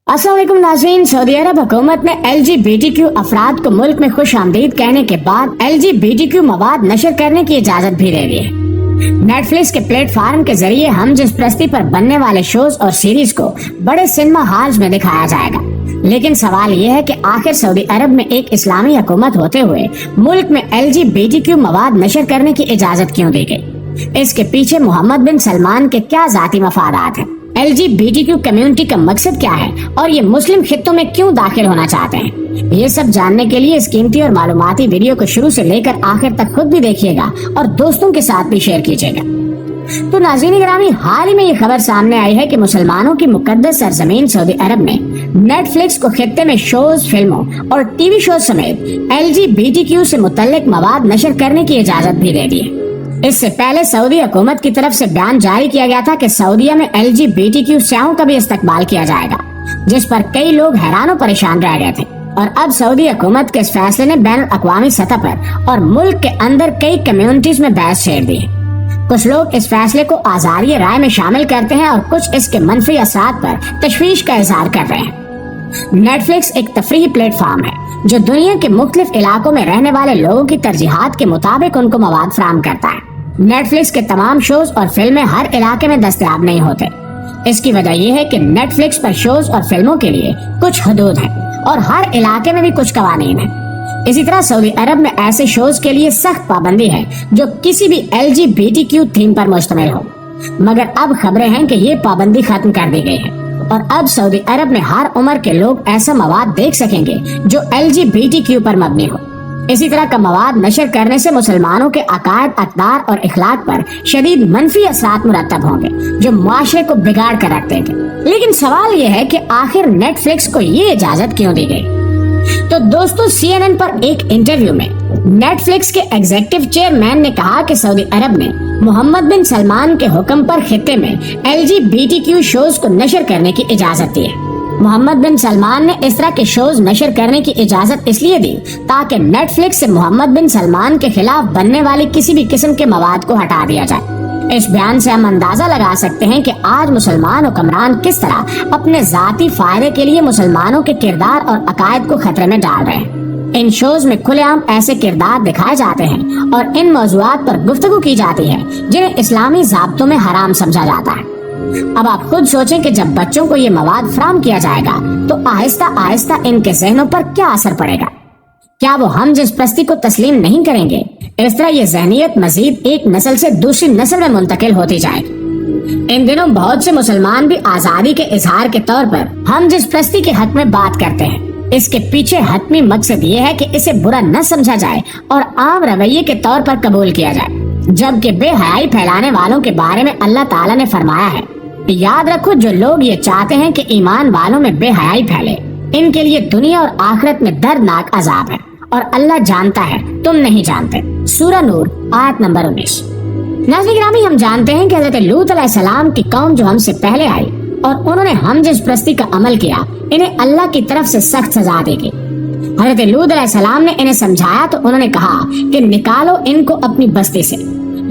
अस्सलाम वालेकुम नाज़रीन। सऊदी अरब हुकूमत ने LGBTQ अफराद को मुल्क में खुश आमदीद कहने के बाद LGBTQ मवाद नशर करने की इजाजत भी दे दी है। नेटफ्लिक्स के प्लेटफॉर्म के जरिए हम जिस प्रस्ती पर बनने वाले शोज और सीरीज को बड़े सिनेमा हॉल्स में दिखाया जाएगा। लेकिन सवाल ये है कि आखिर सऊदी अरब में एक इस्लामी हुकूमत होते हुए मुल्क में LGBTQ मवाद नशर करने की इजाजत क्यों दी गई? इसके पीछे मोहम्मद बिन सलमान के क्या जाती मफादात हैं? LGBTQ कम्युनिटी का मकसद क्या है और ये मुस्लिम खित्तों में क्यों दाखिल होना चाहते हैं? ये सब जानने के लिए इस कीमती और मालूमाती वीडियो को शुरू से लेकर आखिर तक खुद भी देखिएगा और दोस्तों के साथ भी शेयर कीजिएगा। तो नाज़रीन गिरामी, हाल ही में ये खबर सामने आई है कि मुसलमानों की मुकद्दस सरजमीन सऊदी अरब में नेटफ्लिक्स को खित्ते में शोज, फिल्मों और टीवी शो समेत LGBTQ से मुतल्लिक मवाद नशर करने की इजाजत भी दे दी है। इससे पहले सऊदी हुकूमत की तरफ से बयान जारी किया गया था कि सऊदीया में LGBTQ स्याहों का भी इस्तकबाल किया जाएगा, जिस पर कई लोग हैरान और परेशान रह गए थे। और अब सऊदी हुकूमत के इस फैसले ने बैनुल अक़वामी सतह पर और मुल्क के अंदर कई कम्युनिटीज में बहस छेड़ दी है। कुछ लोग इस फैसले को आज़ारी राय में शामिल करते हैं और कुछ इसके मनफी असरात पर तशवीश का इजहार कर रहे हैं। नेटफ्लिक्स एक तफरीही प्लेटफॉर्म है जो दुनिया के मुख्तलिफ इलाकों में रहने वाले लोगों की तरजीहात के मुताबिक उनको मवाद फराहम करता है। नेटफ्लिक्स के तमाम शोज और फिल्में हर इलाके में दस्तयाब नहीं होते। इसकी वजह यह है कि नेटफ्लिक्स पर शोज और फिल्मों के लिए कुछ हदूद है और हर इलाके में भी कुछ कवानीन है। इसी तरह सऊदी अरब में ऐसे शोज के लिए सख्त पाबंदी है जो किसी भी LGBTQ थीम पर मुश्तमिल हो, मगर अब खबरें हैं कि ये पाबंदी खत्म कर दी गई है और अब सऊदी अरब में हर उम्र के लोग ऐसा मवाद देख सकेंगे जो LGBTQ पर मबनी हो। इसी तरह का मवाद नशर करने से मुसलमानों के अकायद, अक़दार और इखलाक पर शदीद मनफी असरात मुरतब होंगे जो मुआशरे को बिगाड़ कर रख देंगे। लेकिन सवाल यह है कि आखिर नेटफ्लिक्स को ये इजाजत क्यों दी गई? तो दोस्तों, CNN पर एक इंटरव्यू में नेटफ्लिक्स के एग्जीक्यूटिव चेयरमैन ने कहा कि सऊदी अरब ने मोहम्मद बिन सलमान के हुक्म पर खित्ते में LGBTQ शोज को नशर करने की इजाजत दी है। मोहम्मद बिन सलमान ने इस तरह के शोज नशर करने की इजाजत इसलिए दी ताकि नेटफ्लिक्स से मोहम्मद बिन सलमान के खिलाफ बनने वाली किसी भी किस्म के मवाद को हटा दिया जाए। इस बयान से हम अंदाजा लगा सकते हैं कि आज मुसलमान हुक्मरान किस तरह अपने जाती फायदे के लिए मुसलमानों के किरदार और अकायद को खतरे में डाल रहे हैं। इन शोज में खुलेआम ऐसे किरदार दिखाए जाते हैं और इन मौज़ूआत पर गुफ्तगू की जाती है जिन्हें इस्लामी ज़ाब्तों में हराम समझा जाता है। अब आप खुद सोचें कि जब बच्चों को ये मवाद फराहम किया जाएगा तो आहिस्ता आहिस्ता इनके जहनों पर क्या असर पड़ेगा? क्या वो हम जिस प्रस्ती को तस्लीम नहीं करेंगे? इस तरह ये जहनियत मजीद एक नस्ल से दूसरी नस्ल में मुंतकिल होती जाएगी। इन दिनों बहुत से मुसलमान भी आजादी के इजहार के तौर पर हम जिस प्रस्ती के हक में बात करते हैं। इसके पीछे हतमी मकसद ये है कि इसे बुरा न समझा जाए और आम रवैये के तौर पर कबूल किया जाए, जबकि बेहयाई फैलाने वालों के बारे में अल्लाह ताला ने फरमाया है, याद रखो जो लोग ये चाहते हैं कि ईमान वालों में बेहयाई फैले, इनके लिए दुनिया और आखिरत में दर्दनाक अजाब है और अल्लाह जानता है, तुम नहीं जानते। सूरह नूर आयत नंबर 19। नाज़रीन गिरामी, हम जानते हैं कि हज़रत लूत अलैहिस्सलाम की कौम जो हमसे पहले आई और उन्होंने हम जिस प्रस्ती का अमल किया, इन्हें अल्लाह की तरफ से सख्त सजा देगी। हज़रत लूत अलैहिस्सलाम ने इन्हें समझाया तो उन्होंने कहा कि निकालो इनको अपनी बस्ती से।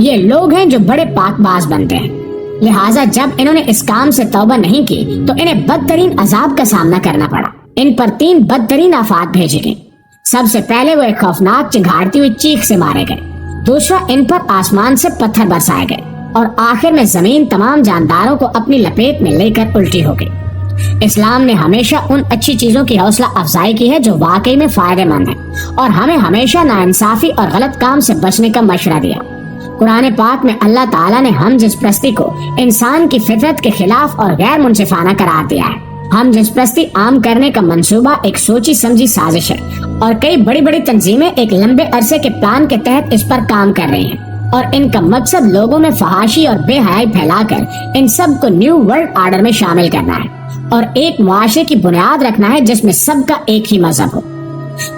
ये लोग हैं जो बड़े पाकबाज बनते हैं, लिहाजा जब इन्होंने इस काम से तौबा नहीं की तो इन्हें बदतरीन अजाब का सामना करना पड़ा। इन पर 3 बदतरीन आफात भेजी गई। सबसे पहले वो एक खौफनाक चिंगाड़ती हुई चीख से मारे गए, दूसरा इन पर आसमान से पत्थर बरसाए गए और आखिर में जमीन तमाम जानदारों को अपनी लपेट में लेकर उल्टी हो गई। इस्लाम ने हमेशा उन अच्छी चीजों की हौसला अफजाई की है जो वाकई में फायदेमंद है और हमें हमेशा नाइंसाफी और गलत काम से बचने का मशवरा दिया। कुरान पाक में अल्लाह ताला ने हम जिस प्रस्ती को इंसान की फितरत के खिलाफ और गैर मुनसिफाना करार दिया है। हम जिस प्रस्ती आम करने का मंसूबा एक सोची समझी साजिश है और कई बड़ी बड़ी तंजीमें एक लंबे अरसे के प्लान के तहत इस पर काम कर रही हैं और इनका मकसद लोगों में फहाशी और बेहयाई फैलाकर इन सब को न्यू वर्ल्ड ऑर्डर में शामिल करना है और एक मुआशरे की बुनियाद रखना है जिसमें सबका एक ही मजहब हो।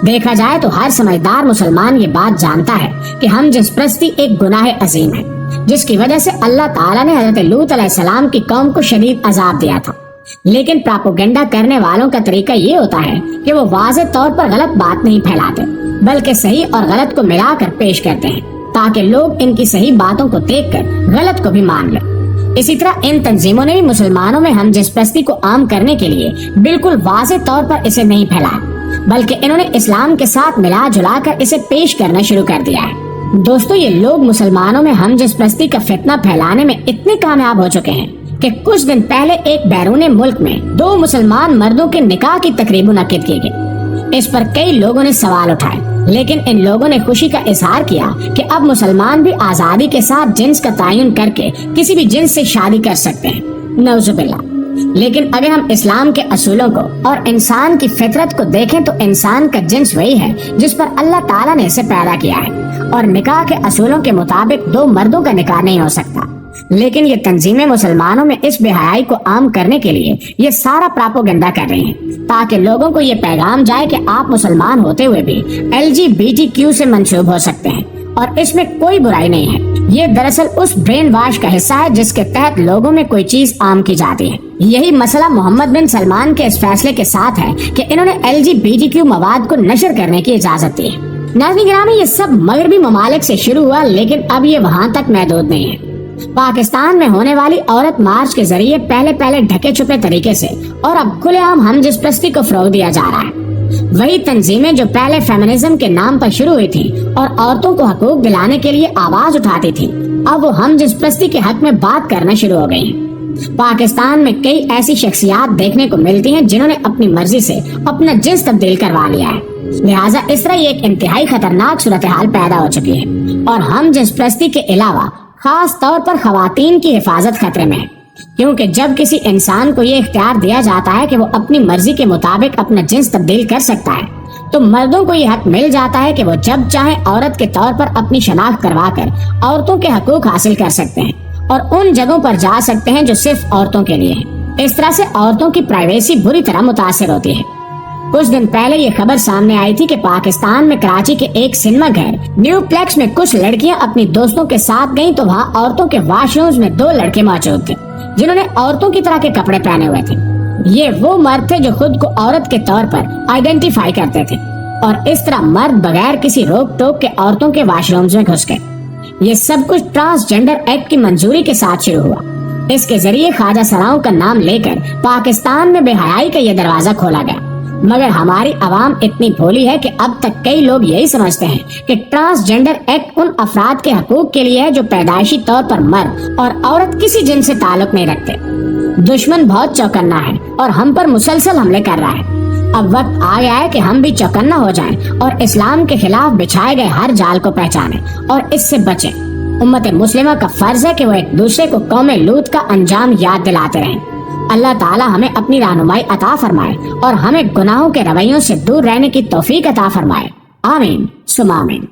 देखा जाए तो हर समझदार मुसलमान ये बात जानता है कि हम जिस प्रस्ती एक गुनाह अजीम है, जिसकी वजह से अल्लाह ताला ने हज़रत लूत अलैहिस्सलाम की कौम को शदीद अजाब दिया था। लेकिन प्रोपेगेंडा करने वालों का तरीका ये होता है कि वो वाज़ेह तौर पर गलत बात नहीं फैलाते, बल्कि सही और गलत को मिलाकर पेश करते हैं ताकि लोग इनकी सही बातों को देखकर गलत को भी मान लें। اسی طرح ان تنظیموں نے بھی مسلمانوں میں ہم جنس پرستی کو عام کرنے کے لیے بالکل واضح طور پر اسے نہیں پھیلایا، بلکہ انہوں نے اسلام کے ساتھ ملا جلا کر اسے پیش کرنا شروع کر دیا ہے۔ دوستو، یہ لوگ مسلمانوں میں ہم جنس پرستی کا فتنہ پھیلانے میں اتنے کامیاب ہو چکے ہیں کہ کچھ دن پہلے ایک بیرون ملک میں 2 مسلمان مردوں کے نکاح کی تقریب منعقد کی گئی۔ اس پر کئی لوگوں نے سوال اٹھائے، لیکن ان لوگوں نے خوشی کا اظہار کیا کہ اب مسلمان بھی آزادی کے ساتھ جنس کا تعین کر کے کسی بھی جنس سے شادی کر سکتے ہیں، نعوذ باللہ۔ لیکن اگر ہم اسلام کے اصولوں کو اور انسان کی فطرت کو دیکھیں تو انسان کا جنس وہی ہے جس پر اللہ تعالیٰ نے اسے پیدا کیا ہے، اور نکاح کے اصولوں کے مطابق 2 مردوں کا نکاح نہیں ہو سکتا۔ لیکن یہ تنظیمیں مسلمانوں میں اس بے حیائی کو عام کرنے کے لیے یہ سارا پراپوگنڈا کر رہی ہیں، تاکہ لوگوں کو یہ پیغام جائے کہ آپ مسلمان ہوتے ہوئے بھی LGBTQ سے منسوب ہو سکتے ہیں اور اس میں کوئی برائی نہیں ہے۔ یہ دراصل اس برین واش کا حصہ ہے جس کے تحت لوگوں میں کوئی چیز عام کی جاتی ہے۔ یہی مسئلہ محمد بن سلمان کے اس فیصلے کے ساتھ ہے کہ انہوں نے LGBTQ مواد کو نشر کرنے کی اجازت دی ہے۔ ناظرین گرامی، یہ سب مغربی ممالک سے شروع ہوا، لیکن اب یہ وہاں تک محدود نہیں ہے۔ پاکستان میں ہونے والی عورت مارچ کے ذریعے پہلے ڈھکے چھپے طریقے سے اور اب کھلے عام ہم جنس پرستی کو فروغ دیا جا رہا ہے۔ وہی تنظیمیں جو پہلے فیمنزم کے نام پر شروع ہوئی تھیں اور عورتوں کو حقوق دلانے کے لیے آواز اٹھاتی تھیں، اب وہ ہم جنس پرستی کے حق میں بات کرنا شروع ہو گئی ہیں۔ پاکستان میں کئی ایسی شخصیات دیکھنے کو ملتی ہیں جنہوں نے اپنی مرضی سے اپنا جنس تبدیل کروا لیا ہے، لہٰذا اس طرح یہ ایک انتہائی خطرناک صورتحال پیدا ہو چکی ہے، اور ہم جنس پرستی کے علاوہ خاص طور پر خواتین کی حفاظت خطرے میں ہے، کیونکہ جب کسی انسان کو یہ اختیار دیا جاتا ہے کہ وہ اپنی مرضی کے مطابق اپنا جنس تبدیل کر سکتا ہے، تو مردوں کو یہ حق مل جاتا ہے کہ وہ جب چاہیں عورت کے طور پر اپنی شناخت کروا کر عورتوں کے حقوق حاصل کر سکتے ہیں اور ان جگہوں پر جا سکتے ہیں جو صرف عورتوں کے لیے ہیں۔ اس طرح سے عورتوں کی پرائیویسی بری طرح متاثر ہوتی ہے۔ کچھ دن پہلے یہ خبر سامنے آئی تھی کہ پاکستان میں کراچی کے ایک سنیما گھر نیو پلیکس میں کچھ لڑکیاں اپنی دوستوں کے ساتھ گئیں تو وہاں عورتوں کے واش رومز میں 2 لڑکے موجود تھے جنہوں نے عورتوں کی طرح کے کپڑے پہنے ہوئے تھے۔ یہ وہ مرد تھے جو خود کو عورت کے طور پر آئیڈینٹیفائی کرتے تھے، اور اس طرح مرد بغیر کسی روک ٹوک کے عورتوں کے واش رومز میں گھس گئے۔ یہ سب کچھ ٹرانسجینڈر ایکٹ کی منظوری کے ساتھ شروع ہوا۔ اس کے ذریعے خواجہ سراؤں کا نام لے کر پاکستان میں بے حیائی کا یہ دروازہ کھولا گیا، مگر ہماری عوام اتنی بھولی ہے کہ اب تک کئی لوگ یہی سمجھتے ہیں کہ ٹرانسجینڈر ایکٹ ان افراد کے حقوق کے لیے ہے جو پیدائشی طور پر مرد اور عورت کسی جنس سے تعلق نہیں رکھتے۔ دشمن بہت چوکنا ہے اور ہم پر مسلسل حملے کر رہا ہے۔ اب وقت آ گیا ہے کہ ہم بھی چوکنا ہو جائیں اور اسلام کے خلاف بچھائے گئے ہر جال کو پہچانیں اور اس سے بچیں۔ امت مسلمہ کا فرض ہے کہ وہ ایک دوسرے کو قوم لوط کا انجام یاد دلاتے رہیں۔ اللہ تعالی ہمیں اپنی رہنمائی عطا فرمائے اور ہمیں گناہوں کے رویوں سے دور رہنے کی توفیق عطا فرمائے۔ آمین ثم آمین۔